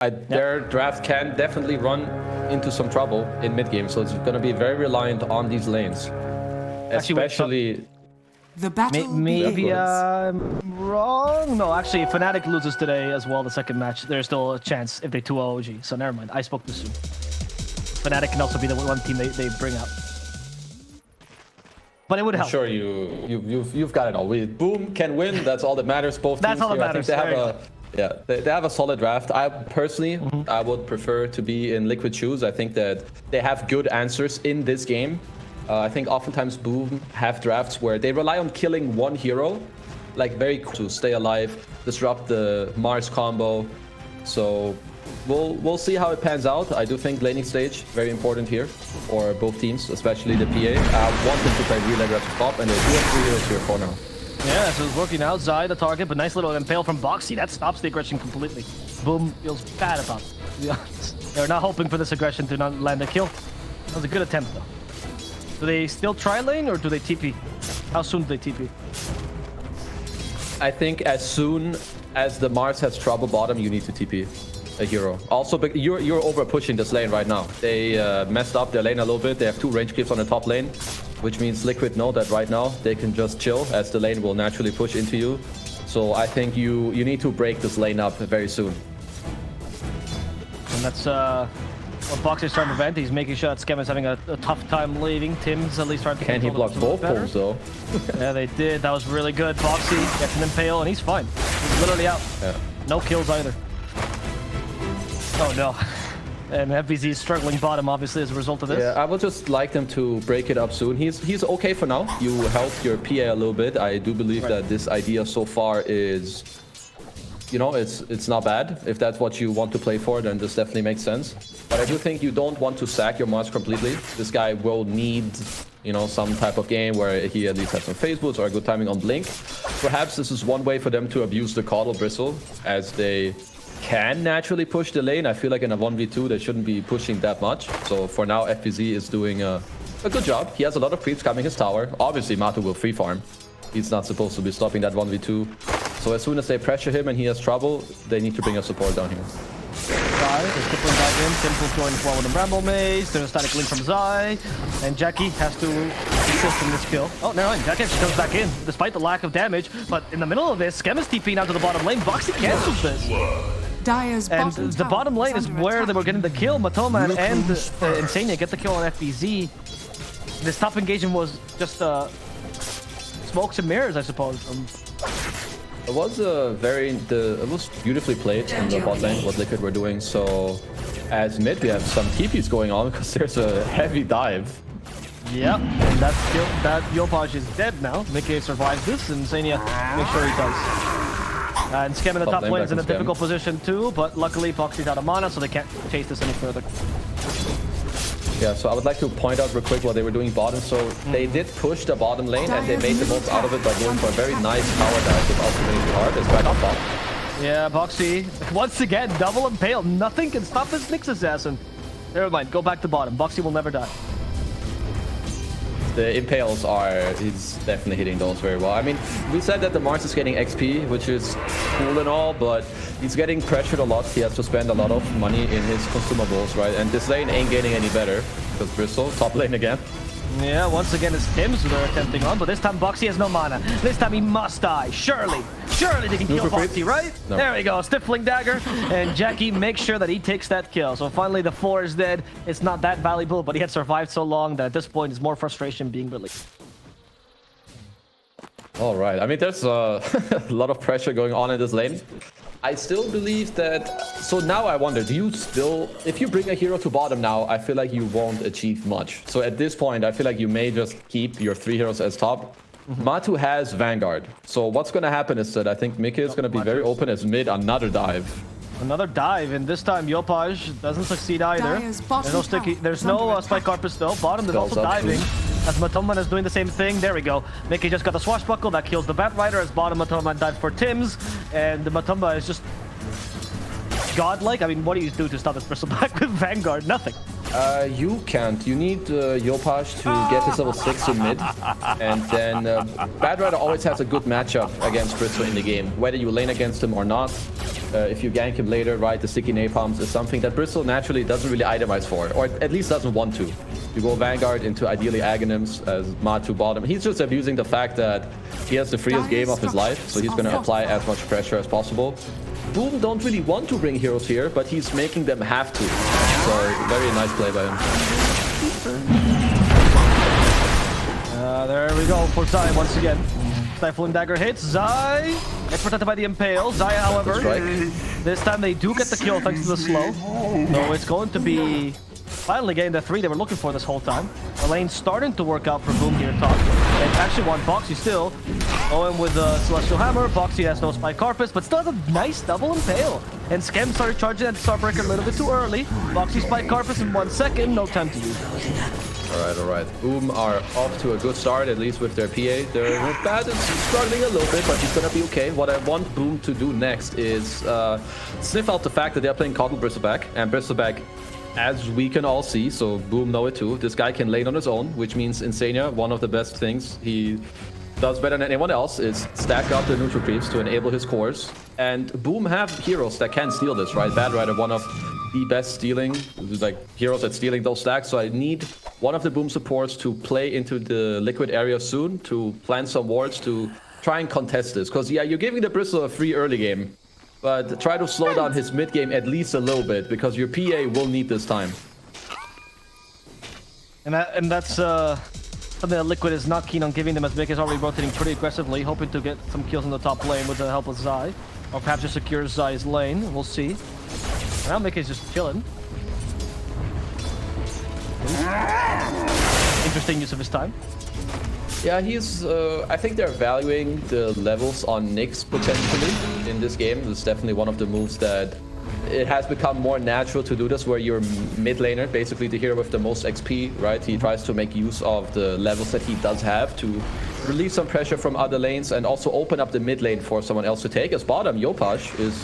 Their draft can definitely run into some trouble in mid game, so it's going to be very reliant on these lanes, especially. The battle maybe I'm wrong. No, actually, Fnatic loses today as well. The second match, there's still a chance if they 2-0 OG. So never mind. I spoke too soon. Fnatic can also be the one team they bring out. But it would help. I'm sure you've got it all. Boom can win. That's all that matters. Both that's teams all that here, matters. they have a solid draft. I personally, I would prefer to be in Liquid shoes. I think that they have good answers in this game. I think oftentimes Boom have drafts where they rely on killing one hero, like very to stay alive, disrupt the Mars combo. So we'll see how it pans out. I do think laning stage very important here for both teams, especially the PA. I want them to play really aggressive top, and they do have 3 heroes here for now. Yeah, so it's working outside the target, but nice little impale from Boxy. That stops the aggression completely. Boom feels bad about it, to be honest. They're not hoping for this aggression to not land a kill. That was a good attempt, though. Do they still try lane, or do they TP? How soon do they TP? I think as soon as the Mars has trouble bottom, you need to TP a hero. Also, but you're over pushing this lane right now. They messed up their lane a little bit. They have 2 range creeps on the top lane, which means Liquid know that right now they can just chill as the lane will naturally push into you. So I think you need to break this lane up very soon. And that's what Boxy's trying to prevent. He's making sure that Scam is having a tough time leaving. Tim's at least trying to. Can he block both pulls though? Yeah, they did. That was really good. Boxy gets an impale and he's fine. He's literally out. Yeah. No kills either. Oh no. And FBZ is struggling bottom, obviously, as a result of this. Yeah, I would just like them to break it up soon. He's okay for now. You helped your PA a little bit. I do believe that this idea so far is, you know, it's not bad. If that's what you want to play for, then this definitely makes sense. But I do think you don't want to sack your Mars completely. This guy will need, you know, some type of game where he at least has some phase boots or a good timing on Blink. Perhaps this is one way for them to abuse the kotl bristle, as they can naturally push the lane. I feel like in a 1v2 they shouldn't be pushing that much. So for now, FBZ is doing a good job. He has a lot of creeps coming his tower. Obviously, Matu will free farm. He's not supposed to be stopping that 1v2. So as soon as they pressure him and he has trouble, they need to bring a support down here. Zai is tipping back in. Simple join as well with a Bramble Maze. There's a static link from Zai. And Jackie has to assist in this kill. Oh, no, Jackie actually comes back in, despite the lack of damage. But in the middle of this, Skem is TPing out to the bottom lane. Boxy cancels this. And the bottom lane is where they were getting the kill. Matoman and Insania get the kill on FBZ. This top engagement was just smokes and mirrors, I suppose. It was it was beautifully played in the bot lane, what Liquid were doing. So as mid, we have some TPs going on because there's a heavy dive. Yep, and that Yopaj is dead now. Mickey survives this, and Insania makes sure he does. And Scam in the top lane is in a difficult position too, but luckily Boxy's out of mana, so they can't chase this any further. Yeah, so I would like to point out real quick what they were doing bottom. So they did push the bottom lane, and they made the most out of it by going for a very nice power dive with also winning the hard. It's back on top. Yeah, Boxy, once again, double impale. Nothing can stop this Nyx assassin. Never mind, go back to bottom. Boxy will never die. The impales he's definitely hitting those very well. I mean, we said that the Mars is getting XP, which is cool and all, but he's getting pressured a lot. He has to spend a lot of money in his consumables, right? And this lane ain't getting any better because Bristle, top lane again. Yeah, once again it's Tim's who they're attempting on, but this time Boxy has no mana. This time he must die. Surely they can kill Boxy, right? No. There we go, Stifling Dagger, and Jackie makes sure that he takes that kill. So finally the 4 is dead. It's not that valuable, but he had survived so long that at this point it's more frustration being released. All right, I mean, there's a lot of pressure going on in this lane. I still believe that... So now I wonder, do you still... If you bring a hero to bottom now, I feel like you won't achieve much. So at this point, I feel like you may just keep your 3 heroes as top. Matu has Vanguard. So what's going to happen is that I think Mickey is going to be very open as mid another dive. Another dive, and this time Yopaj doesn't succeed either. There's no Spike Carpus though. Bottom is also diving, as Matoman is doing the same thing. There we go. Mickey just got the swashbuckle that kills the Bat Rider, as bottom Matoman dives for Tim's, and the Matumba is just godlike. I mean, what do you do to stop this Bristleback with Vanguard? Nothing. You can't. You need Yopash to get his level 6 in mid. And then Bad Rider always has a good matchup against Bristle in the game. Whether you lane against him or not. If you gank him later, right, the sticky napalms is something that Bristle naturally doesn't really itemize for. Or at least doesn't want to. You go Vanguard into ideally Aghanims as Matu bottom. He's just abusing the fact that he has the freest game of his life. So he's going to apply as much pressure as possible. Boom don't really want to bring heroes here, but he's making them have to. So very nice play by him. There we go for Zai once again. Stifling dagger hits. Zai gets protected by the Impale. Zai, however, this time they do get the kill thanks to the slow. So it's going to be finally getting the 3 they were looking for this whole time. The lane's starting to work out for Boom here top. They actually want Boxy still. Going with the Celestial Hammer. Boxy has no Spike Carpus, but still has a nice double Impale. And Skem started charging at Starbreaker a little bit too early. Boxy Spike Carpus in 1 second. No time to use it. All right. Boom are off to a good start, at least with their PA. Their Bad is struggling a little bit, but he's gonna be okay. What I want Boom to do next is sniff out the fact that they're playing kotl Bristleback, and Bristleback, as we can all see, so Boom know it too, this guy can lane on his own, which means Insania, one of the best things he does better than anyone else is stack up the neutral creeps to enable his cores. And Boom have heroes that can steal this, right? Bad Rider, one of the best stealing, like heroes at stealing those stacks. So I need one of the Boom supports to play into the liquid area soon, to plant some wards to try and contest this. Because yeah, you're giving the Bristle a free early game, but try to slow down his mid game at least a little bit, because your PA will need this time. And that's something that Liquid is not keen on giving them, as Vic is already rotating pretty aggressively, hoping to get some kills in the top lane with the help of Zai. Or perhaps just secure Zai's lane. We'll see. Now Mick is just chilling. Interesting use of his time. Yeah, he's... I think they're valuing the levels on Nyx potentially in this game. This is definitely one of the moves that... It has become more natural to do this, where you're mid laner, basically the hero with the most XP, right? He tries to make use of the levels that he does have to relieve some pressure from other lanes and also open up the mid lane for someone else to take. As bottom, Yopash is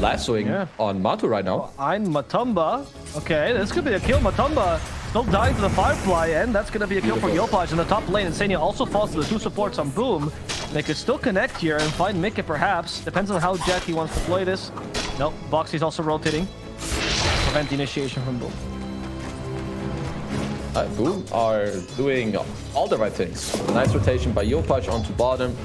lassoing on Matu right now. I'm Matumba. Okay, this could be a kill. Matumba still dying to the Firefly, and that's going to be a kill for Yopash in the top lane. Insania also falls to the 2 supports on Boom. They could still connect here and find Mickey perhaps. Depends on how Jackie wants to play this. Nope, Boxy's also rotating. Prevent the initiation from Boom. Boom are doing all the right things. Nice rotation by Yopash onto bottom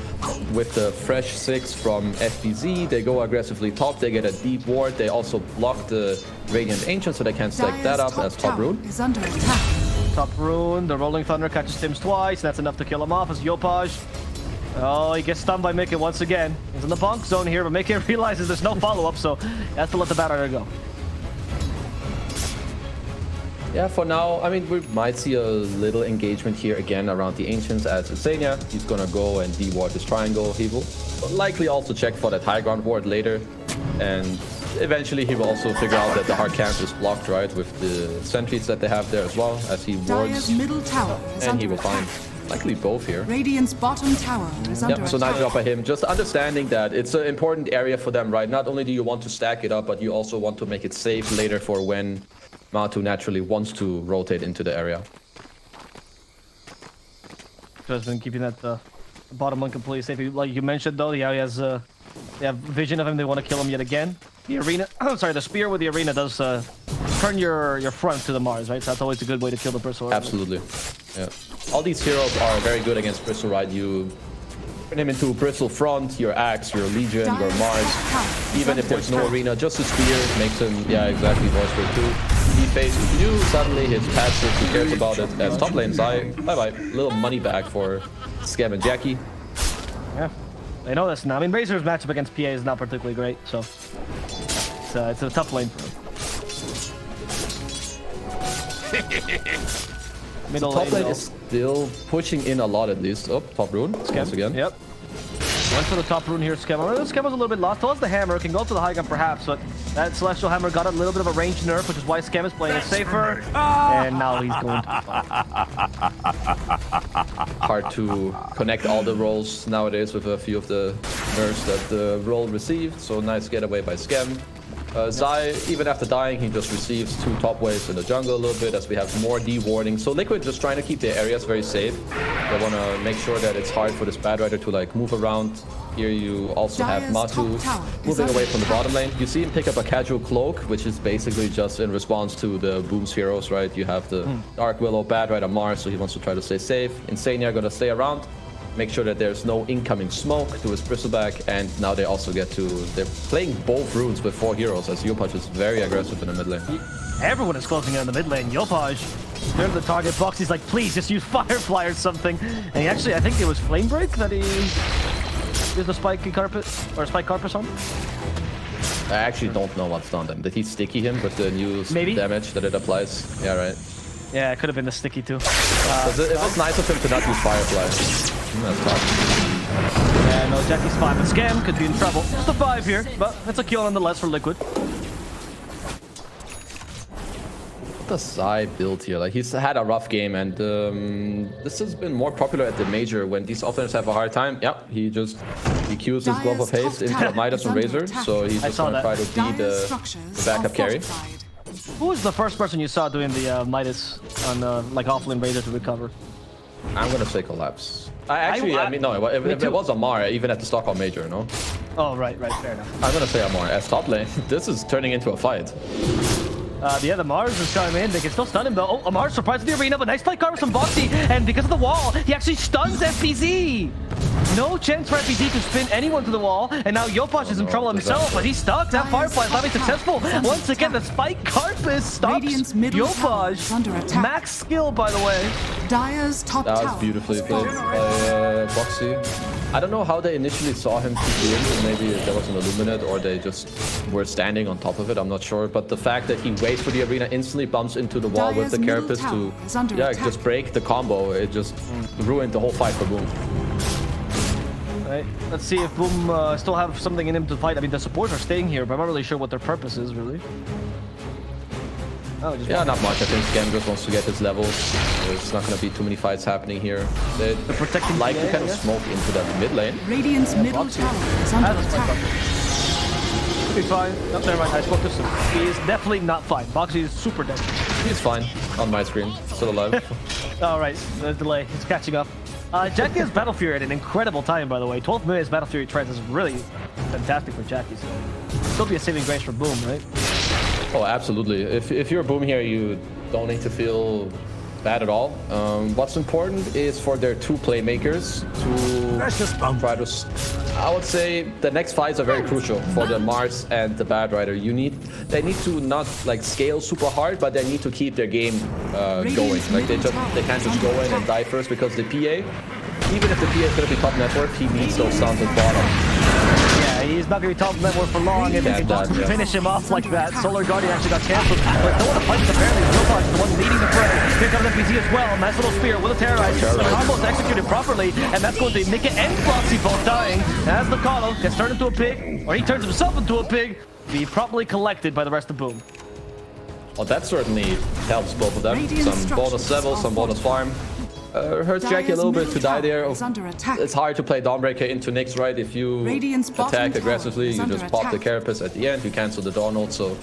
with the fresh 6 from FBZ. They go aggressively top. They get a deep ward. They also block the Radiant Ancient, so they can stack that up as top rune. Is under attack. Top rune. The Rolling Thunder catches Tims twice. That's enough to kill him off as Yopash. Oh, he gets stunned by Mickey once again. He's in the bonk zone here, but Mickey realizes there's no follow-up, so he has to let the Bad Rider go. Yeah, for now, I mean, we might see a little engagement here again around the Ancients as Insania. He's gonna go and de-ward this triangle. He will likely also check for that high ground ward later. And eventually he will also figure out that the hard camp is blocked, right, with the sentries that they have there as well, as he wards. Middle tower is and he will attack. find likely both here. Radiant's bottom tower is under So nice job by him. Just understanding that it's an important area for them, right? Not only do you want to stack it up, but you also want to make it safe later for when Matu naturally wants to rotate into the area. Just been keeping that bottom one completely safe. Like you mentioned though, yeah, he has they have vision of him. They want to kill him yet again. The arena, sorry, the spear with the arena does turn your front to the Mars, right? So that's always a good way to kill the Bristle. Absolutely. Yeah. All these heroes are very good against Bristle, right? You turn him into Bristle front, your Axe, your Legion, your Mars. Even if there's no arena, just a spear makes him, yeah, exactly, voice for 2. He faces you, suddenly his passive, who cares about it, as top lane Zai. Bye-bye. Little money back for Scam and Jackie. Yeah, they know this now. I mean, Razor's matchup against PA is not particularly great, so it's a tough lane for him. Middle top lane though. is still pushing in a lot at least. Oh, top rune. Once again. Yep. Went for the top rune here, Skema. Skema's a little bit lost. Towards the hammer, can go to the high gun perhaps, but that Celestial Hammer got a little bit of a range nerf, which is why Skema's playing it safer. And now he's going to Hard to connect all the rolls nowadays with a few of the nerfs that the roll received. So nice getaway by Scam. Zai, even after dying, he just receives 2 top waves in the jungle a little bit as we have more D-warding. So Liquid just trying to keep their areas very safe. They want to make sure that it's hard for this bad rider to like move around. Here you also have Matu moving away from the bottom lane. You see him pick up a casual cloak, which is basically just in response to the Boom's heroes, right? You have the Dark Willow, bad rider Mars, so he wants to try to stay safe. Insania gonna stay around. Make sure that there's no incoming smoke to his bristleback, and now they also get to... They're playing both runes with 4 heroes, as Yopaj is very aggressive in the mid lane. Everyone is closing in on the mid lane. Yopaj, they're the target box. He's like, please, just use Firefly or something. And he actually, I think it was Flame Break that he used the spiky carpet, or spike carpet on. I actually don't know what's done then. Did he sticky him with the new damage that it applies? Yeah, right. Yeah, it could have been the sticky too. It was nice of him to not use Firefly. That's tough. Yeah, no, Jackie's fine, but Scam could be in trouble. Just a 5 here, but it's a kill nonetheless for Liquid. What does Zai build here? Like, he's had a rough game, and this has been more popular at the major when these offeners have a hard time. Yeah, he cues his Glove of Haste into a Midas and Razor, so he's just gonna try to be the backup carry. Who was the first person you saw doing the Midas on like offlane Razor to recover? I'm gonna say Collapse. I mean, no, it was Amar, even at the Stockholm Major, no? Oh, right, fair enough. I'm gonna say Amar. As top lane, this is turning into a fight. The other Mars is coming in. They can still stun him, though. Oh, Amar's surprised in the arena, but nice play cover from Boxy. And because of the wall, he actually stuns FPZ. No chance for FPZ to spin anyone to the wall. And now Yopaj is in trouble himself, but he's stuck. That Firefly is not being successful. Once again, the Spike Carpus stops Yopaj. Max skill, by the way. Dire's top tower. That was beautifully played by Boxy. I don't know how they initially saw him TP in. Maybe there was an Illuminate or they just were standing on top of it. I'm not sure. But the fact that he waits for the arena, instantly bumps into the wall with the Carapace to just break the combo, it just ruined the whole fight for Boom. Right. Let's see if Boom still have something in him to fight. I mean, the supports are staying here, but I'm not really sure what their purpose is, really. Oh, yeah, not much. I think Scam just wants to get his levels. There's not going to be too many fights happening here. They're protecting like to kind of smoke into that mid lane. Radiant's middle tower is under attack. Should be fine. No, never mind. I spoke to him. He is definitely not fine. Boxy is super dead. He's fine on my screen. Still alive. All right. The delay. It's catching up. Jackie has Battle Fury at an incredible time, by the way. 12 minutes Battle Fury trends is really fantastic for Jackie. So still be a saving grace for Boom, right? Oh, absolutely. If you're a Boom here, you don't need to feel bad at all. What's important is for their 2 playmakers to try to... I would say the next fights are very crucial for the Mars and the Bad Rider. They need to not like scale super hard, but they need to keep their game going. Like they can't just go in and die first, because the PA, even if the PA is going to be top network, he needs those stuns at bottom. Yeah, he's not going to be top network for long, and they can finish him off like that. Solar Guardian actually got cancelled, but no one to fight apparently. Yopaj is the one leading the fray. Here comes FPZ as well. Nice little spear with a terrorize. The combo is executed properly, and that's going to make it and Floxy both dying. As the kotl gets turned into a pig, or he turns himself into a pig, be properly collected by the rest of Boom. Well, that certainly helps both of them. Some bonus level, some bonus farm. Hurts Jackie a little bit to die there. It's hard to play Dawnbreaker into Nyx, right? If you attack aggressively, you just pop the Carapace at the end, you cancel the Dawn ult, so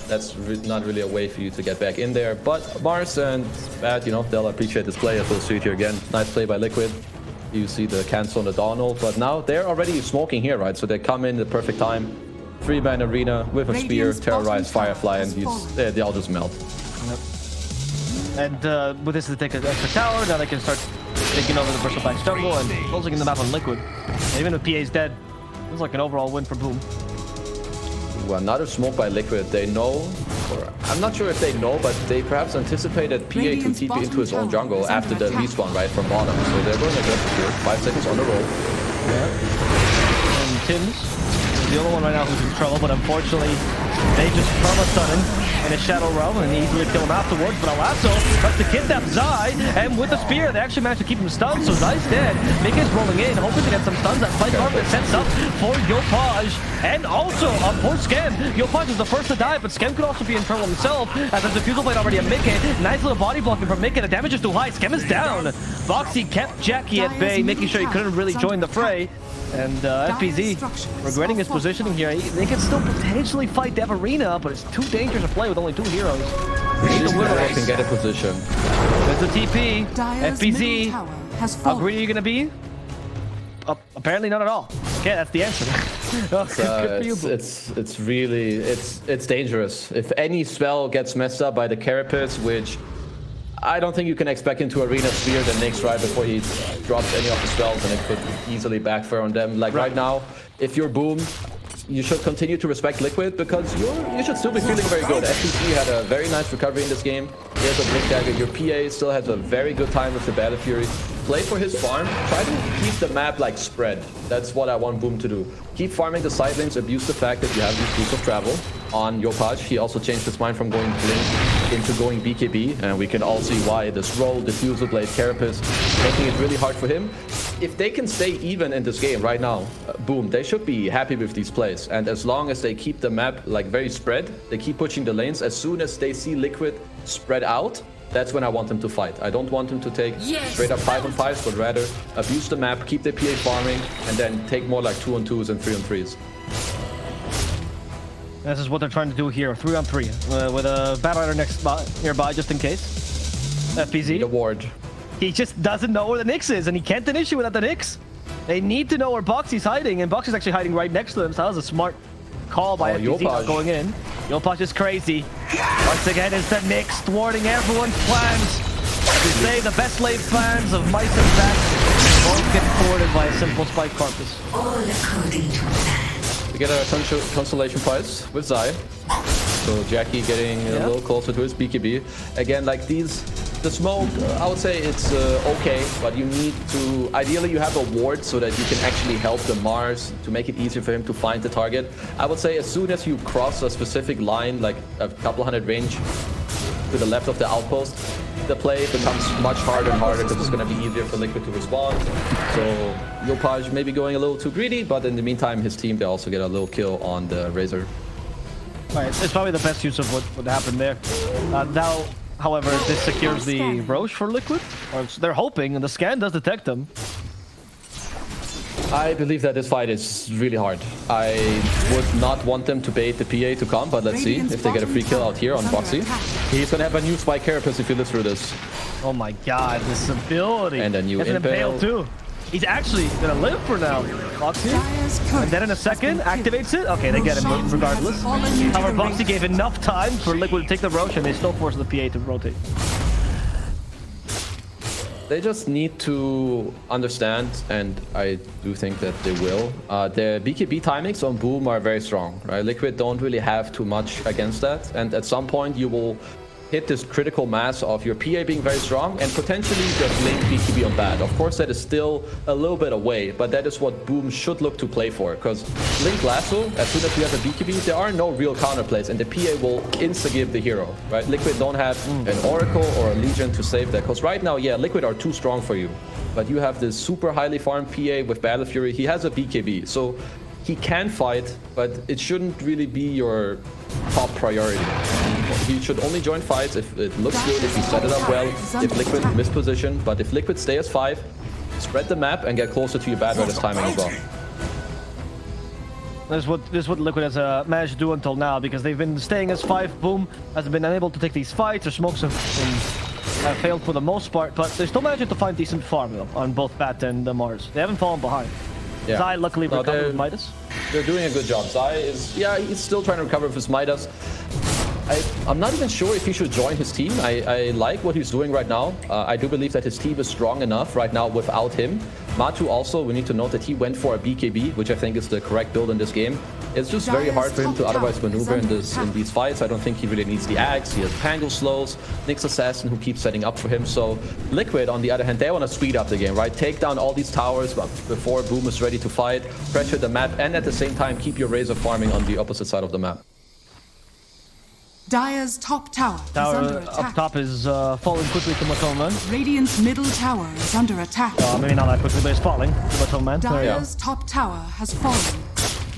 that's not really a way for you to get back in there. But Mars and Bad, you know, they'll appreciate this play. Full suit here again. Nice play by Liquid. You see the cancel on the Dawn ult, but now they're already smoking here, right? So they come in the perfect time. 3-man arena with a spear, terrorize Firefly, and they all just melt. Yep. And with this, they take an extra tower. Now they can start taking over the Bristleback's jungle and closing in the map on Liquid. And even if PA's dead, it's like an overall win for Boom. Well, another smoke by Liquid. They know, or I'm not sure if they know, but they perhaps anticipated PA to TP into his own jungle after the respawn right from bottom. So they're going to get here. 5 seconds on the roll. Yeah. And Tim's the only one right now who's in trouble, but unfortunately, they just perma-stun him in a Shadow Realm and easily kill him afterwards. But Alasso tries to kidnap Zai, and with the spear, they actually managed to keep him stunned, so Zai's dead. Mika's rolling in, hoping to get some stuns. That Spike Carpet sets up for Yopaj, and also on poor Scam. Yopaj is the first to die, but Scam could also be in trouble himself, as there's a Defusal Blade already at Mika. Nice little body blocking from Mika. The damage is too high. Scam is down. Boxy kept Jackie at bay, making sure he couldn't really join the fray. And FPZ regretting his positioning here. They can still potentially fight Dev Arena, but it's too dangerous to play with only 2 heroes. They can get a position. There's the TP. Dyer's FPZ. middle tower has How fallen. greedy are you gonna be? Apparently not at all. Okay, that's the answer. Oh, good for you, Boo. It's really it's dangerous. If any spell gets messed up by the Carapace, which I don't think you can expect him to Arena Sphere the next right before he drops any of the spells, and it could easily backfire on them. Like right now, if you're Boom, you should continue to respect Liquid because you should still be feeling very good. FPC had a very nice recovery in this game. He has a Blink Dagger. Your PA still has a very good time with the Battle Fury. Play for his farm. Try to keep the map like spread. That's what I want Boom to do. Keep farming the side lanes. Abuse the fact that you have these boots of travel on Yopaj. He also changed his mind from going Blink into going BKB, and we can all see why. This roll, Diffusal Blade, Carapace, making it really hard for him. If they can stay even in this game right now, Boom, they should be happy with these plays. And as long as they keep the map like very spread, they keep pushing the lanes. As soon as they see Liquid spread out, that's when I want them to fight. I don't want them to take straight up 5-on-5s, but rather abuse the map, keep their PA farming, and then take more like 2-on-2s and 3-on-3s. This is what they're trying to do here, 3-on-3, with a Battle Rider nearby just in case. FPZ. The ward. He just doesn't know where the Nyx is, and he can't initiate without the Nyx. They need to know where Boxy's hiding, and Boxy's actually hiding right next to them, so that was a smart call by FPZ not going in. Yopaj is crazy. Once again, it's the Nyx thwarting everyone's plans. As we say, the best laid plans of Mice and Bats won't get thwarted by a simple Spike Carpus. All according to plan. We get a consolation prize with Zai. So Jackie getting a little closer to his BKB. Again, like the smoke, I would say it's okay, but you need to, ideally you have a ward so that you can actually help the Mars to make it easier for him to find the target. I would say as soon as you cross a specific line, like a couple hundred range to the left of the outpost, the play becomes much harder and harder because it's going to be easier for Liquid to respond. So Yopaj maybe going a little too greedy, but in the meantime, his team, they also get a little kill on the Razor. Right, it's probably the best use of what happened there. Now, however, this secures the Roche for Liquid. Or they're hoping, and the scan does detect them. I believe that this fight is really hard. I would not want them to bait the PA to come, but let's see if they get a free kill out here on Boxy. He's gonna have a new Spike Carapace if you live through this. Oh my god, this ability. And a new Has an Impale too. He's actually gonna live for now. Boxy. And then in a second, activates it. Okay, they get him regardless. However, Boxy gave enough time for Liquid to take the Roche, and they still force the PA to rotate. They just need to understand, and I do think that they will. The BKB timings on Boom are very strong, right? Liquid don't really have too much against that, and at some point you will hit this critical mass of your PA being very strong and potentially the Blink BKB on bad. Of course, that is still a little bit away, but that is what Boom should look to play for, because Blink Lasso, as soon as you have a BKB, there are no real counterplays, and the PA will insta-give the hero, right? Liquid don't have an Oracle or a Legion to save that, because right now, yeah, Liquid are too strong for you, but you have this super highly farmed PA with Battle Fury. He has a BKB, so he can fight, but it shouldn't really be your top priority. He should only join fights if it looks good, if you set it up well, if Liquid misposition. But if Liquid stay as 5, spread the map and get closer to your Bad Riders timing as well. This is what Liquid has managed to do until now, because they've been staying as 5. Boom has been unable to take these fights. Their smokes have failed for the most part, but they're still managing to find decent farm though, on both Bat and Mars. They haven't fallen behind. Yeah. Zai luckily recovered with Midas. They're doing a good job. Zai is, yeah, he's still trying to recover with his Midas. I'm not even sure if he should join his team. I like what he's doing right now. I do believe that his team is strong enough right now without him. Matu also, we need to note that he went for a BKB, which I think is the correct build in this game. It's just very hard for him to otherwise maneuver in these fights. I don't think he really needs the Axe. He has Pango slows, Nyx Assassin who keeps setting up for him. So Liquid, on the other hand, they want to speed up the game, right? Take down all these towers before Boom is ready to fight, pressure the map, and at the same time keep your Razor farming on the opposite side of the map. Dire's top tower is under Tower attack. up top is falling quickly to Matoma. Radiant's middle tower is under attack. Maybe not that quickly, but it's falling to Matoma. Dire's top tower has fallen.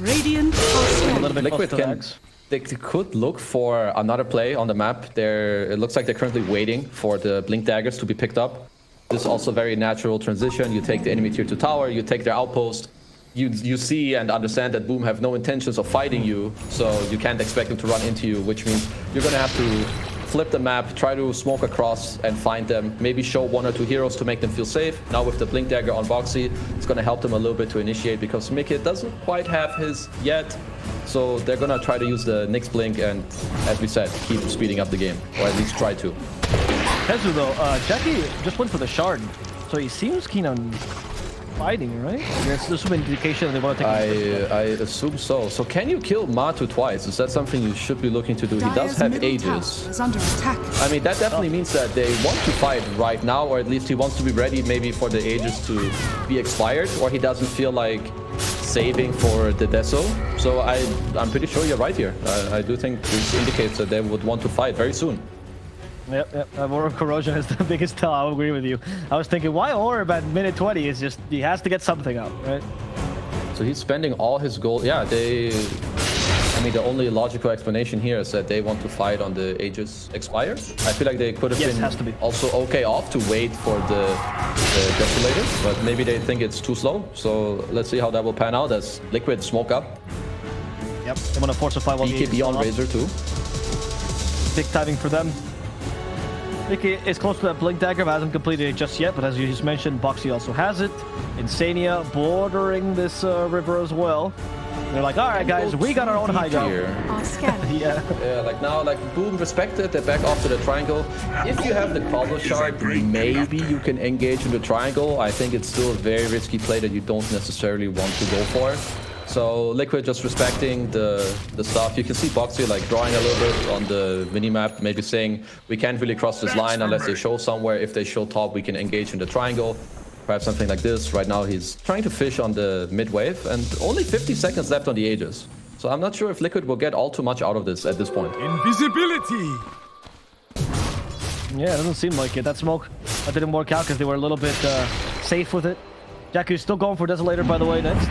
Radiant are A slain. little bit Liquid close to the can, Axe. they could look for another play on the map. It looks like they're currently waiting for the Blink Daggers to be picked up. This is also a very natural transition. You take the enemy tier 2 tower, you take their outpost, you see and understand that Boom have no intentions of fighting you, so you can't expect them to run into you, which means you're gonna have to flip the map, try to smoke across and find them, maybe show 1 or 2 heroes to make them feel safe. Now with the Blink Dagger on Boxy, it's gonna help them a little bit to initiate because Mickey doesn't quite have his yet. So they're gonna try to use the Nyx Blink and, as we said, keep speeding up the game, or at least try to. Hezu though, Jackie just went for the shard, so he seems keen on fighting, right? I guess there's some indication they want to take. I assume so. So can you kill Matu twice? Is that something you should be looking to do? He does have Aegis. Is under attack. I mean, that definitely means that they want to fight right now, or at least he wants to be ready maybe for the Aegis to be expired, or he doesn't feel like saving for the Deso. So I'm pretty sure you're right here. I do think this indicates that they would want to fight very soon. Yep. Aura of Corrosion is the biggest tell. I'll agree with you. I was thinking, why Orb at minute 20? Is just, he has to get something out, right? So he's spending all his gold. Yeah, I mean, the only logical explanation here is that they want to fight on the Aegis expire. I feel like they could have been has to be. also okay off to wait for the Desolator, but maybe they think it's too slow. So let's see how that will pan out as Liquid smoke up. Yep, they want to force a 5 on the BKB on Razor too. Big timing for them. Mickey is close to that Blink Dagger, but hasn't completed it just yet. But as you just mentioned, Boxy also has it. Insania bordering this river as well. They're like, all right, guys, we got our own high ground. Yeah, like now, like Boom respected. They're back off to the triangle. If you have the kotl shard, maybe you can engage in the triangle. I think it's still a very risky play that you don't necessarily want to go for. So Liquid just respecting the stuff. You can see Boxy like drawing a little bit on the minimap, maybe saying we can't really cross this line unless they show somewhere. If they show top, we can engage in the triangle. Perhaps something like this. Right now he's trying to fish on the mid wave and only 50 seconds left on the Aegis. So I'm not sure if Liquid will get all too much out of this at this point. Invisibility! Yeah, it doesn't seem like it. That smoke didn't work out because they were a little bit safe with it. Jackie's still going for Desolator, by the way, next.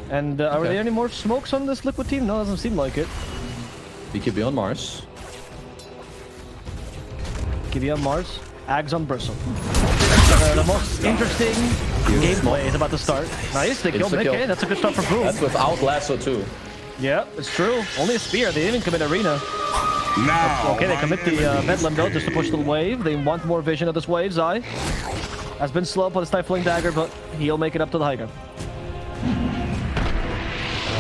And are there any more smokes on this Liquid team? No, doesn't seem like it. BKB on Mars. BKB on Mars. Ags on Bristle. The most interesting gameplay is about to start. Nice, they killed Mickey. That's a good start for Boom. That's without Lasso too. Yeah, it's true. Only a spear. They didn't even commit Arena. Now, okay, they commit the Bedlam though, just to push the wave. They want more vision of this wave. Zai has been slow for the Stifling Dagger, but he'll make it up to the high ground.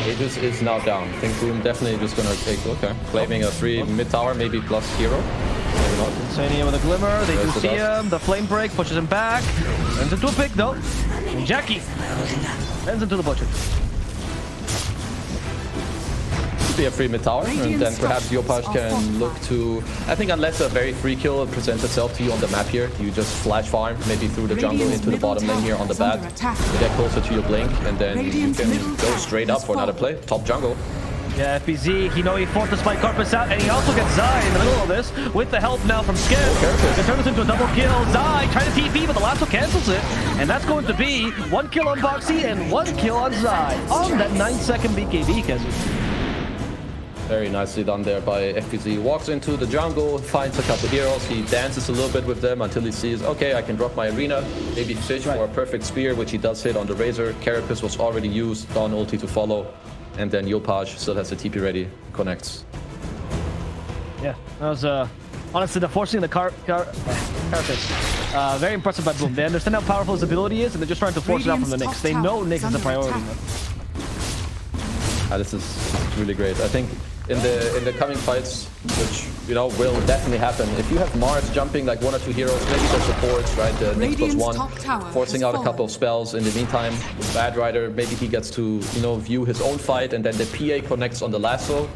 Aegis is now down. I think Boom definitely just gonna take, claiming a free mid tower, maybe plus hero. Maybe not. Insania with a glimmer, they do see him, the flame break pushes him back, ends into a pick though, and Jackie ends into the butcher. Be a free mid tower, and then perhaps Yopaj can look to, I think unless a very free kill presents itself to you on the map here, you just flash farm, maybe through the jungle into the bottom lane here on the bat, you get closer to your blink, and then you can go straight up for another play, top jungle. Yeah, FBZ, he forced the Spike Carpus out, and he also gets Zai in the middle of this, with the help now from Skip. It turns this into a double kill. Zai trying to TP, but the lasso cancels it, and that's going to be 1 kill on Boxy and 1 kill on Zai on that 9-second BKB, Kezu. Very nicely done there by FPZ. Walks into the jungle, finds a couple heroes. He dances a little bit with them until he sees, okay, I can drop my arena. Maybe fish for a perfect spear, which he does hit on the Razor. Carapace was already used, Dawn ulti to follow. And then Yopaj still has the TP ready, connects. Yeah, that was honestly the forcing the Carapace. Very impressive by Boom. They understand how powerful his ability is, and they're just trying to force it out from the Nyx. They know Nyx is a priority. This is really great. I think in the coming fights, which will definitely happen, if you have Mars jumping like 1 or 2 heroes, maybe the supports, right, the Nyx +1, forcing out a couple of spells in the meantime. Bad Rider, maybe he gets to view his own fight, and then the PA connects on the lasso.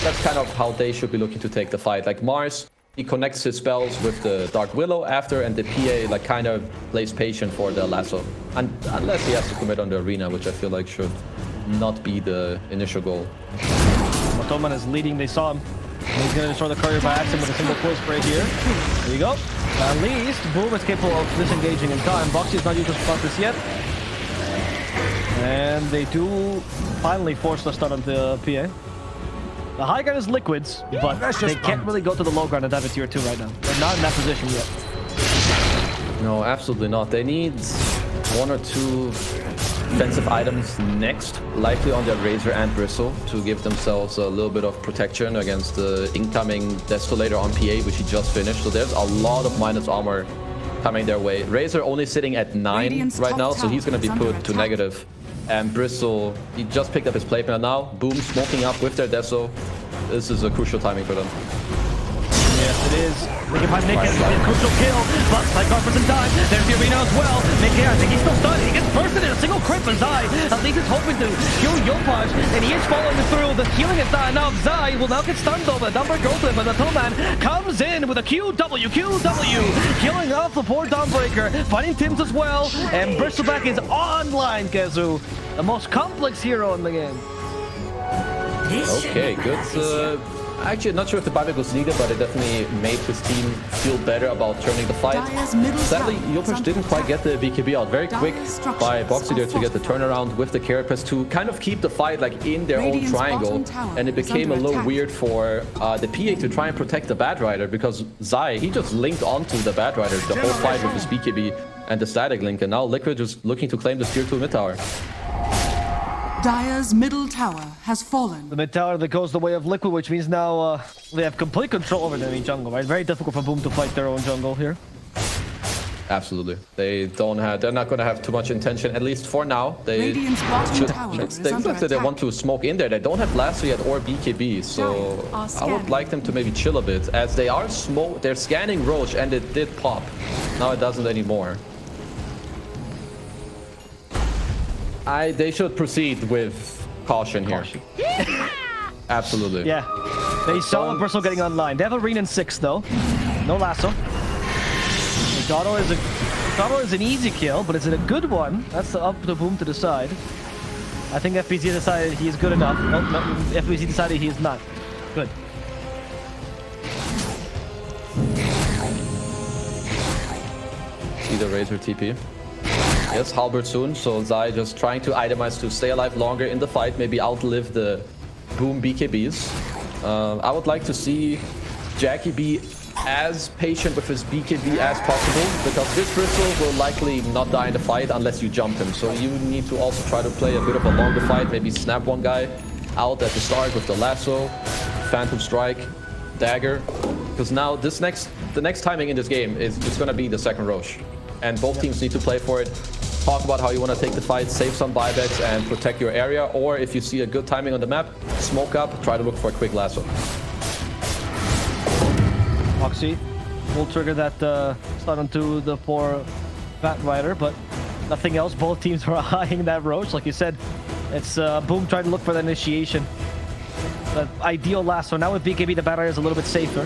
That's kind of how they should be looking to take the fight. Like Mars, he connects his spells with the Dark Willow after, and the PA like kind of plays patient for the lasso, unless he has to commit on the arena, which I feel like should not be the initial goal. Motoman is leading, they saw him. He's gonna destroy the courier by accident with a single quiz right here. There you go. At least Boom is capable of disengaging in time. Boxy is not used to spot this yet. And they do finally force the start on the PA. The high ground is Liquid's, but they can't really go to the low ground and have a tier 2 right now. They're not in that position yet. No, absolutely not. They need 1 or 2 defensive items next, likely on their Razor and Bristle, to give themselves a little bit of protection against the incoming Desolator on PA, which he just finished. So there's a lot of minus armor coming their way. Razor only sitting at 9 Radiant's right top now, so he's going to be tower is put under to attack. negative. And Bristle, he just picked up his plate mail now. Boom, smoking up with their Deso. This is a crucial timing for them. Yes, it is. They can find Nick and a crucial kill, but Psychar for some time. There's the arena as well. Nick, I think he's still stunned. He gets bursted in a single crit for Zai. At least he's hoping to kill Yopaj, and he is following through. The healing is not enough. Zai will now get stunned though. The number goes in, but the Toman comes in with a QW, killing off the poor Dawnbreaker, fighting Tims as well, and Bristleback is online, Kezu. The most complex hero in the game. Okay, good. Actually, not sure if the buyback was needed, but it definitely made his team feel better about turning the fight. Dire's middle Sadly, tower is Yopaj under didn't quite attack. get the BKB out. Very quick Dire's structures by Boxy there are to get the turnaround with the Carapace to kind of keep the fight like in their Radiant's own triangle. bottom tower And it is became a under little attack. weird for the PA to try and protect the Bad Rider, because Zai, he just linked onto the Bad Rider the whole fight with his BKB and the static link. And now Liquid is looking to claim the Tier 2 mid tower. Dire's middle tower has fallen. The mid tower that goes the way of Liquid, which means now they have complete control over the enemy jungle, right? Very difficult for Boom to fight their own jungle here. Absolutely. They're not going to have too much intention, at least for now. They Radiant's bottom tower is they under look that they attack. want to smoke in there. They don't have Lasso yet or BKB, so Giants are I would scanning. like them to maybe chill a bit, as they are they're scanning Roche, and it did pop. Now it doesn't anymore. They should proceed with caution here. Absolutely. Yeah. They saw Bristle getting online. They have Arena in 6 though. No Lasso. Gato is an easy kill, but is it a good one? That's up to Boom to decide. I think FBZ decided he is good enough. No, FBZ decided he is not. Good. See the Razor TP. Yes, Halberd soon, so Zai just trying to itemize to stay alive longer in the fight, maybe outlive the Boom BKBs. I would like to see Jackie be as patient with his BKB as possible, because this Bristle will likely not die in the fight unless you jump him. So you need to also try to play a bit of a longer fight, maybe snap one guy out at the start with the Lasso, Phantom Strike, Dagger, because now the next timing in this game is just going to be the second Roche. And both teams need to play for it. Talk about how you want to take the fight, save some buybacks, and protect your area. Or if you see a good timing on the map, smoke up, try to look for a quick Lasso. Moxie will trigger that stun onto the poor Bat Rider, but nothing else. Both teams were eyeing that Roach. Like you said, it's Boom trying to look for the initiation. The ideal Lasso. Now with BKB, the Bat Rider is a little bit safer.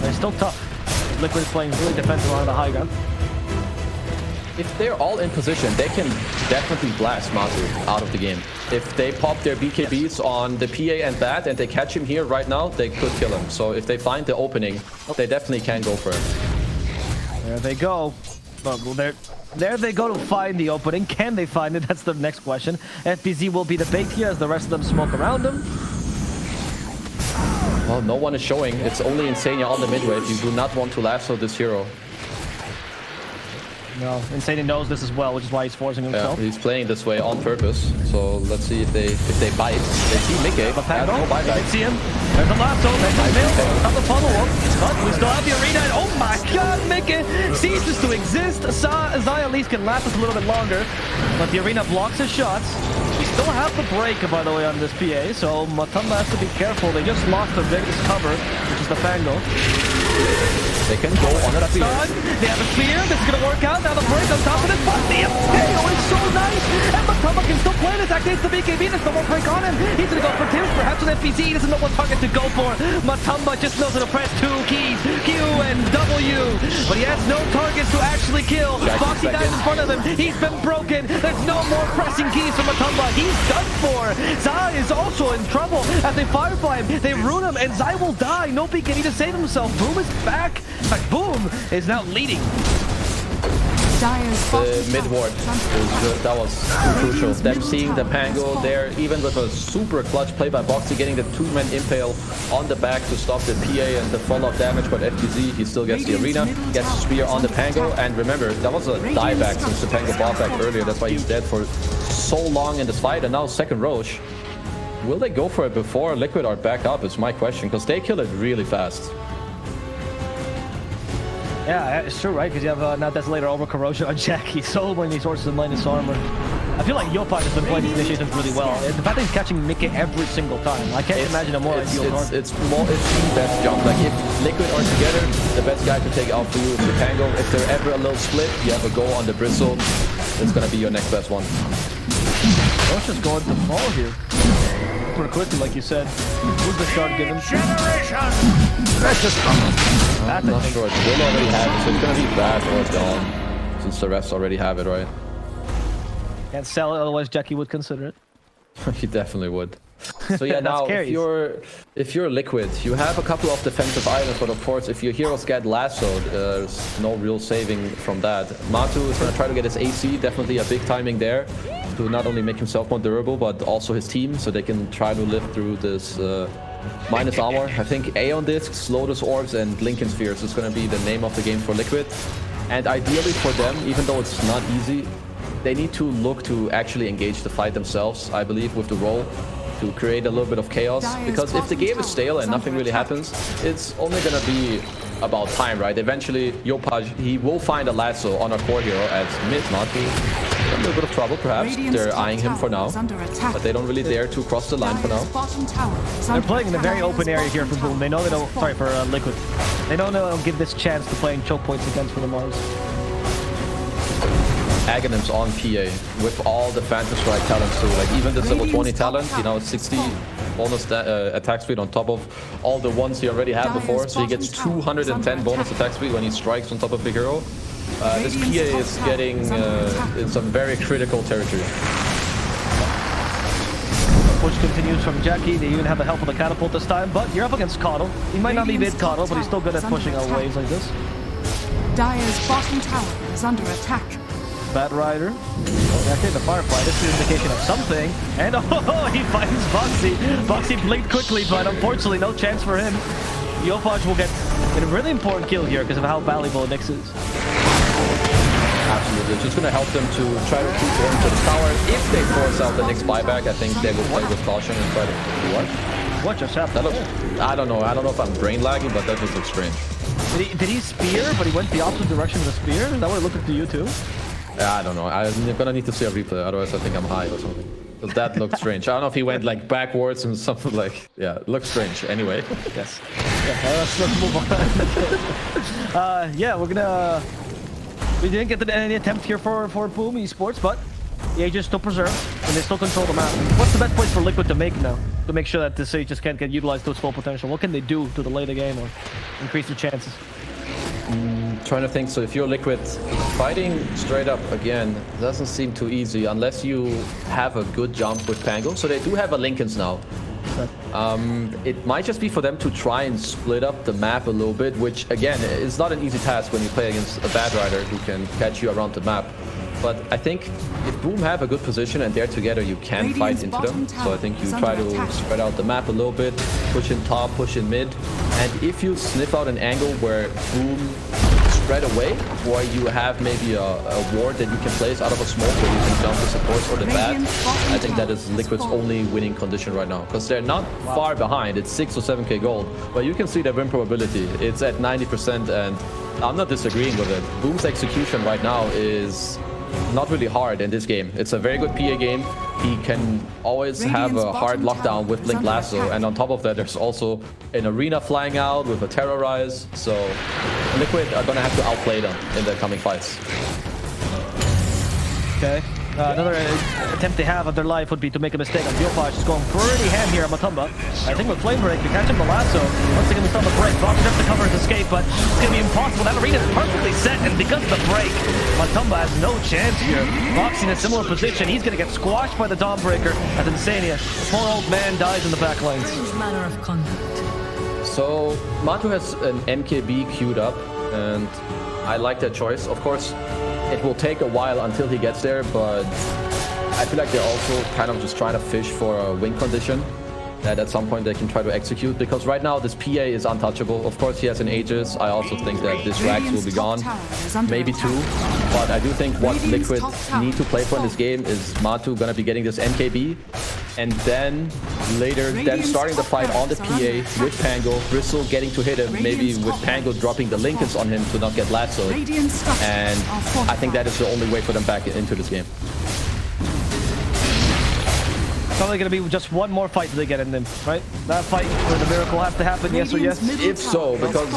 They're still tough. Liquid is playing really defensive on the high ground. If they're all in position, they can definitely blast Matu out of the game. If they pop their BKBs on the PA and Bat and they catch him here right now, they could kill him. So if they find the opening, they definitely can go for it. There they go. But there they go to find the opening. Can they find it? That's the next question. FBZ will be the bait here as the rest of them smoke around him. Well, no one is showing. It's only Insania on the mid wave. You do not want to lasso this hero. No, Insania knows this as well, which is why he's forcing Yeah, himself. he's playing this way on purpose. So let's see if they bite. They see Mickey. But Has Pango, no they buyback. see him. There's a lasso, there's a nail, on the follow-up. But we still have the arena, and oh my god, Mickey ceases to exist. Zai at least can last us a little bit longer, but the arena blocks his shots. We still have the break, by the way, on this PA, so Matamba has to be careful. They just lost their biggest cover, which is the Pango. They can go on a spear. They have a spear. This is gonna work out. Now the break on top of it. But the Imperial is so nice. And Matamba can still play this. Activates the BKB. There's no more break on him. He's gonna go for Tims. Perhaps with FBZ. He doesn't know what target to go for. Matamba just knows how to press two keys. Q and W. But he has no targets to actually kill. Foxy dies in front of him. He's been broken. There's no more pressing keys for Matamba. He's done for. Zai is also in trouble as they firefly him. They ruin him and Zai will die. No BKB to save himself. Boom is back. In fact, Boom is now leading. Dire's The bottom mid tower ward is under was attack. good. That was crucial. Them seeing the Pango there, even with a super clutch play by Boxy, getting the 2-man impale on the back to stop the PA and the follow-up damage. But FTZ, he still gets the arena, gets the spear on the Pango. And remember, that was a dieback since the Pango bought back earlier. That's why he's dead for so long in this fight. And now second Roche. Will they go for it before Liquid are back up? Is my question, because they kill it really fast. Yeah, it's true, right? Because you have now Desolator over Corrosion on Jackie. So many sources of minus armor. I feel like Yopaj has been playing these initiations really well. The fact that he's catching Mickey every single time, I can't imagine a more ideal card. It's the best jump. Like if Liquid are together, the best guy to take out for you is the Pango. If they're ever a little split, you have a go on the Bristle. It's gonna be your next best one. Roche is going to fall here. Pretty quickly, like you said. Who's the shard given? I'm not sure. It will already have it, so it's gonna be bad or Dawn, since the rest already have it, right? Can't sell it, otherwise Jackie would consider it. He definitely would. So yeah, now if you're Liquid, you have a couple of defensive items, but of course, if your heroes get lassoed, there's no real saving from that. Matu is gonna try to get his AC, definitely a big timing there, to not only make himself more durable, but also his team, so they can try to live through this minus armor. I think Aeon Discs, Lotus Orbs, and Lincoln Spheres is gonna be the name of the game for Liquid. And ideally for them, even though it's not easy, they need to look to actually engage the fight themselves, I believe, with the role, to create a little bit of chaos. Because if the game is stale and nothing really happens, it's only gonna be about time, right? Eventually, Yopaj, he will find a lasso on a core hero as mid, not a little bit of trouble, perhaps. They're eyeing him for now, but they don't really dare to cross the line for now. They're playing in a very open area here for Boom. They know they don't, sorry, for Liquid. They know they don't give this chance to playing choke points against for the Mars. Aghanim's on PA with all the Phantom Strike talents too. Like even this level 20 talent, you know, 60 bonus attack speed on top of all the ones he already had before. So he gets 210 bonus attack speed when he strikes on top of the hero. This PA is getting in some very critical territory. Push continues from Jackie. They even have the help of the catapult this time, but you're up against Kotl. He might not be mid Kotl, but he's still good at pushing out waves like this. Dire's bottom tower is under attack. Bat Rider. Okay, the Firefly. This is an indication of something. And oh, he finds Boxy. Boxy blinked quickly, but unfortunately, no chance for him. Yopaj will get a really important kill here because of how valuable Nyx is. Absolutely. It's just going to help them to try to keep going to the tower. If they force out the Nyx buyback, I think they will play with caution and try to... What? What just happened? That looks... I don't know. I don't know if I'm brain lagging, but that just looks strange. Did he spear, but he went the opposite direction of the spear? Is that what it looked like to you too? Yeah, I don't know. I'm gonna need to see a replay, otherwise I think I'm high or something. Because that looked strange. I don't know if he went like backwards and something like... Yeah, it looks strange. Anyway. Yes. Yeah, let's move on. Yeah, we're gonna... We didn't get any attempt here for Boom Esports, but the Aegis still preserved, and they still control the map. What's the best place for Liquid to make now? To make sure that this Aegis can't get utilized to its full potential? What can they do to delay the game or increase their chances? Trying to think. So if you're Liquid, fighting straight up again doesn't seem too easy unless you have a good jump with Pango. So they do have a Lincolns now. It might just be for them to try and split up the map a little bit, which again is not an easy task when you play against a bad rider who can catch you around the map. But I think if Boom have a good position and they're together, you can fight into them. So I think you try to spread out the map a little bit, push in top, push in mid. And if you sniff out an angle where Boom spread away, or you have maybe a ward that you can place out of a smoke where you can jump the supports or the bat, I think that is Liquid's only winning condition right now. Because they're not far behind. It's 6 or 7k gold. But you can see their win probability. It's at 90%, and I'm not disagreeing with it. Boom's execution right now is not really hard in this game. It's a very good PA game. He can always have a hard lockdown with Blink Lasso, and on top of that, there's also an arena flying out with a terrorize. So Liquid are gonna have to outplay them in the coming fights. Okay. Another attempt they have of their life would be to make a mistake on Yopaj. Is going pretty ham here on Matumba. I think with Flame Break, to catch him the lasso. Once they can start the break, Boxy has to cover his escape, but it's going to be impossible. That arena is perfectly set, and because of the break, Matumba has no chance here. Boxy in a similar position. He's going to get squashed by the Dawnbreaker as Insania. The poor old man dies in the back lanes. Strange manner of conduct. So Matu has an MKB queued up, and I like that choice. Of course, it will take a while until he gets there, but I feel like they're also kind of just trying to fish for a win condition that at some point they can try to execute, because right now this PA is untouchable. Of course, he has an Aegis. I also think that this Rax will be gone, maybe 2. But I do think what Liquid need to play for in this game is Matu gonna be getting this NKB, and then later, then starting the fight on the PA with Pango, Bristle getting to hit him, maybe with Pango dropping the Lincolns on him to not get lassoed. And I think that is the only way for them back into this game. Probably gonna be just one more fight they get in them, right? That fight where the miracle has to happen, yes or yes? If so, because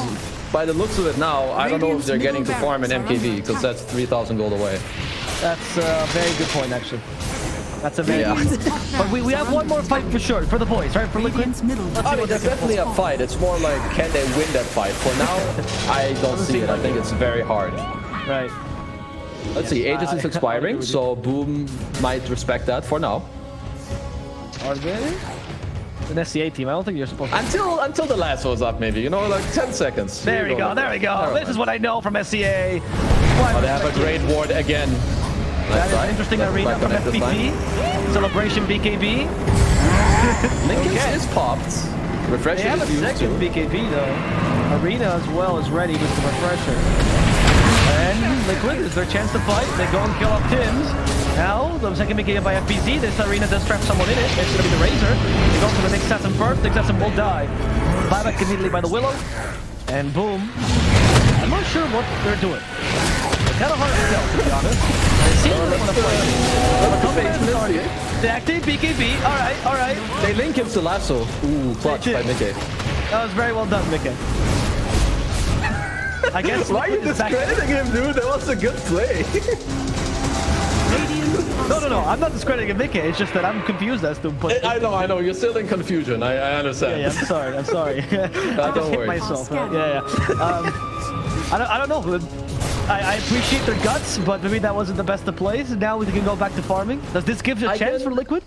by the looks of it now, I don't know if they're getting to farm an MKB, because that's 3,000 gold away. That's a very good point, actually. That's a very good point. But we have one more fight for sure, for the boys, right? For Liquid. I mean, there's definitely a fight. It's more like, can they win that fight? For now, I don't see it. I think it's very hard. Right. Let's see, Aegis is expiring, so Boom might respect that for now. Are they? An SCA team. I don't think you're supposed to. Until the lasso's up, maybe. You know, like 10 seconds. There we go. There we go. This is what I know from SCA. Oh, they have a great ward again. That is an interesting arena from FPT. Celebration BKB. Lincoln is popped. Refresher They have a is used second too. BKB though. Arena as well is ready with the refresher. And Liquid is their chance to fight. They go and kill off Tims. Now, the second BKB by FPZ. This arena does trap someone in it. It's going to be the Razor. They go for the next assassin first. The assassin will die. Buyback immediately by the Willow. And boom. I'm not sure what they're doing. It's kind of hard to tell, to be honest. They seem like they want to play. The active BKB. All right. They link him to lasso. Ooh, clutch by Mickey. That was very well done, Mickey. I guess. Why are you discrediting him, dude? That was a good play. No. I'm not discrediting Mickey. It's just that I'm confused as to what. I know. You're still in confusion. I understand. Yeah, I'm sorry. I don't just hit worry. myself. Yeah. I don't know. I appreciate their guts, but maybe that wasn't the best of plays. Now we can go back to farming. Does this give a chance for Liquid?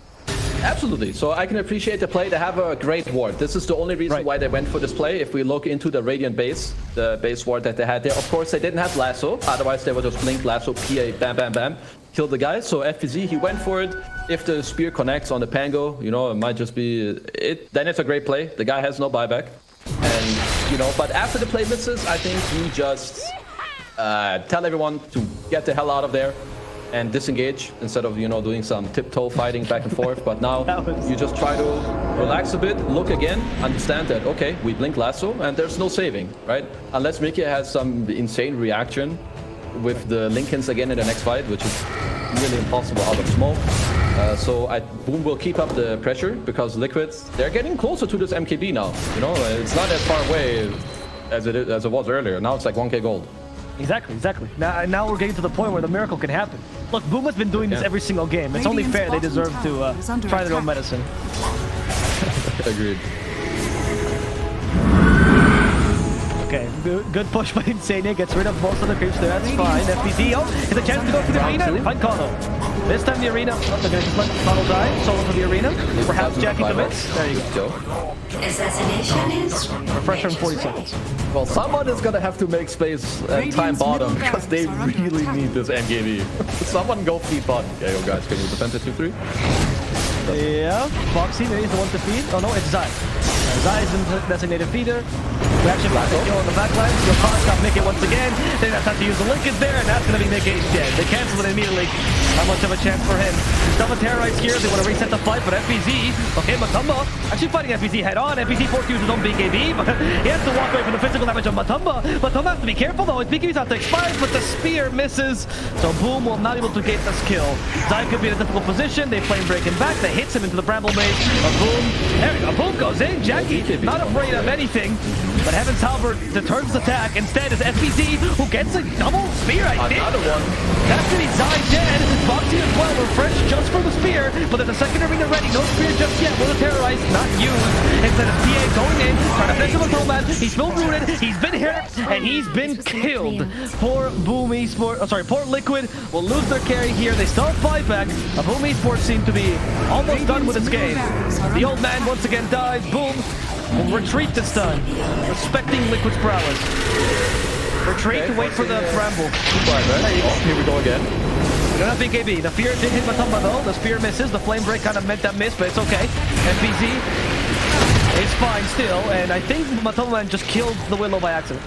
Absolutely. So I can appreciate the play. They have a great ward. This is the only reason why they went for this play. If we look into the Radiant base, the base ward that they had there, of course they didn't have lasso. Otherwise they would just blink lasso, PA, bam, kill the guy. So FPZ, he went for it. If the spear connects on the Pango, you know, it might just be it. Then it's a great play. The guy has no buyback. And, you know, but after the play misses, I think you just tell everyone to get the hell out of there and disengage instead of, you know, doing some tiptoe fighting back and forth. But now you just try to relax a bit, look again, understand that, okay, we blink lasso and there's no saving, right? Unless Mickey has some insane reaction with the Lincolns again in the next fight, which is really impossible out of smoke. So Boom will keep up the pressure because Liquid, they're getting closer to this MKB now. You know, it's not as far away as it was earlier. Now it's like 1k gold. Exactly. Now we're getting to the point where the miracle can happen. Look, Boom has been doing this every single game. It's only fair they deserve to try their own medicine. Agreed. Okay, good push by Insania. Gets rid of most of the creeps there. That's fine. FPZ, it's a chance to go to the arena. They find Kotl. This time the arena. Oh, they're going to just let Kotl die. Solo for the arena. Perhaps Jackie commits. There you go. Assassination is Refresher in 40 seconds. Well, someone is gonna have to make space and time bottom because they really need this NKB. Someone go feed bottom. Okay, yo guys, can you defend it 2-3? Yeah, Foxy is the one to feed. Oh no, it's Zai. Zai is the designated feeder. We actually have to kill on the backline. You'll stop Mickey once again. They have to use the Lincoln there, and that's going to be Mickey dead. They cancel it immediately. Not much of a chance for him. Double terrorize here. They want to reset the fight, but FPZ. Okay, Matumba actually fighting FPZ head on. FPZ forced to use his own BKB, but he has to walk away from the physical damage of Matumba. Matumba has to be careful though. His BKB's out to expire, but the spear misses. So Boom will not able to get this kill. Zai could be in a difficult position. They flame break him back. They hits him into the bramble maze. But Boom, there we go. Boom goes in. Jackie not afraid of anything, but Heaven's Halberd deters the attack. Instead is FPZ who gets a double spear, I think. Another one. That's gonna be Zai dead. Foxy as well, refreshed just for the spear, but there's a second arena ready. No spear just yet. Will the terrorize not used. Instead of PA going in, trying to finish him with Tomat. He's still rooted, he's been hit, and he's been killed. Poor Boom Esports, poor Liquid will lose their carry here. They still fight back. Boom Esports seem to be almost done with its game. The old man once again dies. Boom will retreat this time, respecting Liquid's prowess. Retreat, Okay, wait for the Bramble. Oh, here we go again. We don't have BKB. The Fear did hit Matumba though. The Spear misses. The Flame Break kind of meant that miss, but it's okay. FBZ is fine still, and I think Matumba just killed the Willow by accident.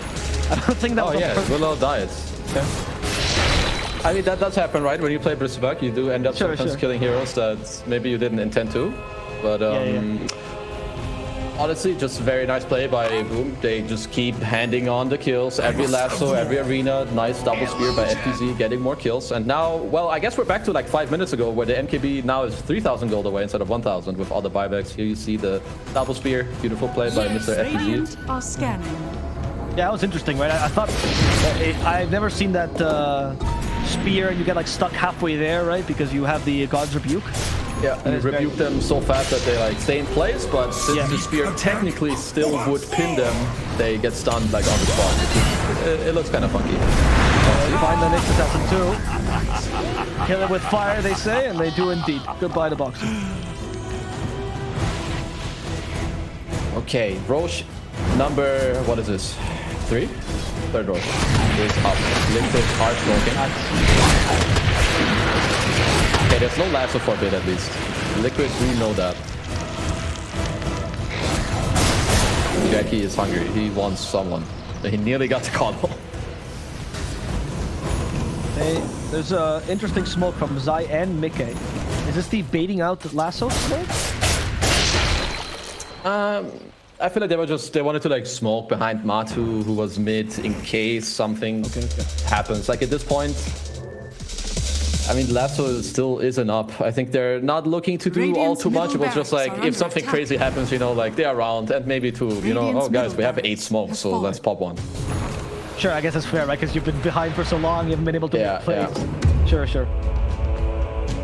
I don't think that was on purpose. Willow dies. Okay. I mean, that does happen, right? When you play Brisbane, you do end up sometimes killing heroes that maybe you didn't intend to. But honestly, just very nice play by Boom. They just keep handing on the kills. Every lasso, every arena, nice double spear by FTZ, getting more kills. And now, well, I guess we're back to like 5 minutes ago, where the MKB now is 3,000 gold away instead of 1,000 with all the buybacks. Here you see the double spear. Beautiful play by Mr. FTZ. Radiant are scanning. Yeah, that was interesting, right? I thought I've never seen that spear and you get like stuck halfway there, right? Because you have the God's Rebuke. Yeah, and you rebuke them so fast that they like stay in place, but since the spear technically still would pin them, they get stunned like on the spot. It looks kind of funky. You find the next assassin too. Kill it with fire, they say, and they do indeed. Goodbye to boxing. Okay, Roche number, what is this? 3? Third Roche is up. Liquid hard smoking. Okay, there's no lasso for a bit at least. Liquid, we know that. Jackie is hungry. He wants someone. He nearly got the kotl. Hey, there's a interesting smoke from Zai and Mickey. Is this the baiting out lasso smoke? I feel like they wanted to like smoke behind Matu, who was mid, in case something happens. Like at this point, I mean, lasso still isn't up. I think they're not looking to do all too much. It was just like, if something crazy happens, you know, like they're around, and maybe to, you know, oh guys, we have 8 smokes, so let's pop one. Sure, I guess that's fair, right? Because you've been behind for so long, you haven't been able to make plays. Sure.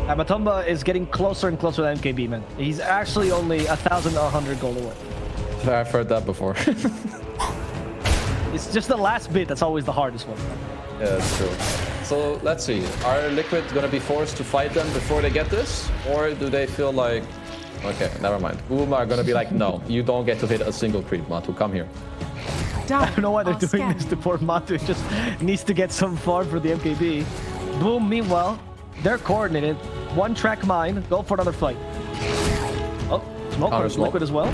Matumba is getting closer and closer to MKB, man. He's actually only 1,100 gold away. I've heard that before. It's just the last bit that's always the hardest one. Yeah, that's true. So let's see. Are Liquid gonna be forced to fight them before they get this? Or do they feel like... Okay, never mind. Boom are gonna be like, no, you don't get to hit a single creep, Matu. Come here. I don't know why they're doing this to poor Matu. Just needs to get some farm for the MKB. Boom, meanwhile, they're coordinated. One track mine. Go for another fight. Oh, smoke for Liquid as well.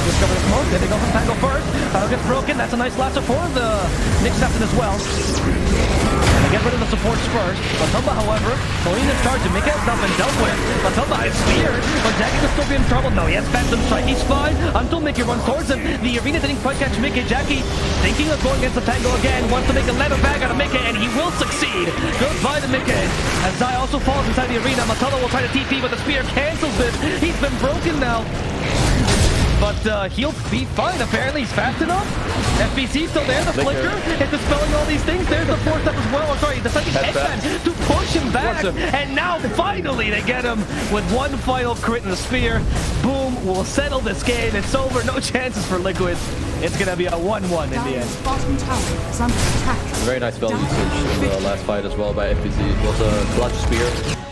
Discover the smoke. Then they go for Pango first. Pango gets broken. That's a nice lasso for the Nick Assassin as well. And they get rid of the supports first. Matumba, however, going in charge. Mika has not been dealt with. Matumba is speared. But Jackie could still be in trouble. No, he has Phantom Strike. He's fine until Mickey runs towards him. The arena didn't quite catch Mickey. Jackie, thinking of going against the Pango again, wants to make a leather bag out of Mickey, and he will succeed. Goodbye to Mickey. As Zai also falls inside the arena, Matumba will try to TP, but the spear cancels it. He's been broken now. But he'll be fine, apparently. He's fast enough. FBC still there. The flicker is dispelling all these things. There's the force step as well. Oh, sorry, the second headband to push him back. And now, finally, they get him with one final crit in the spear. Boom, will settle this game. It's over. No chances for Liquid. It's going to be a 1-1 in the end. Bottom tower is under attack. Very nice spell usage in the last fight as well by FBC. It was a clutch spear.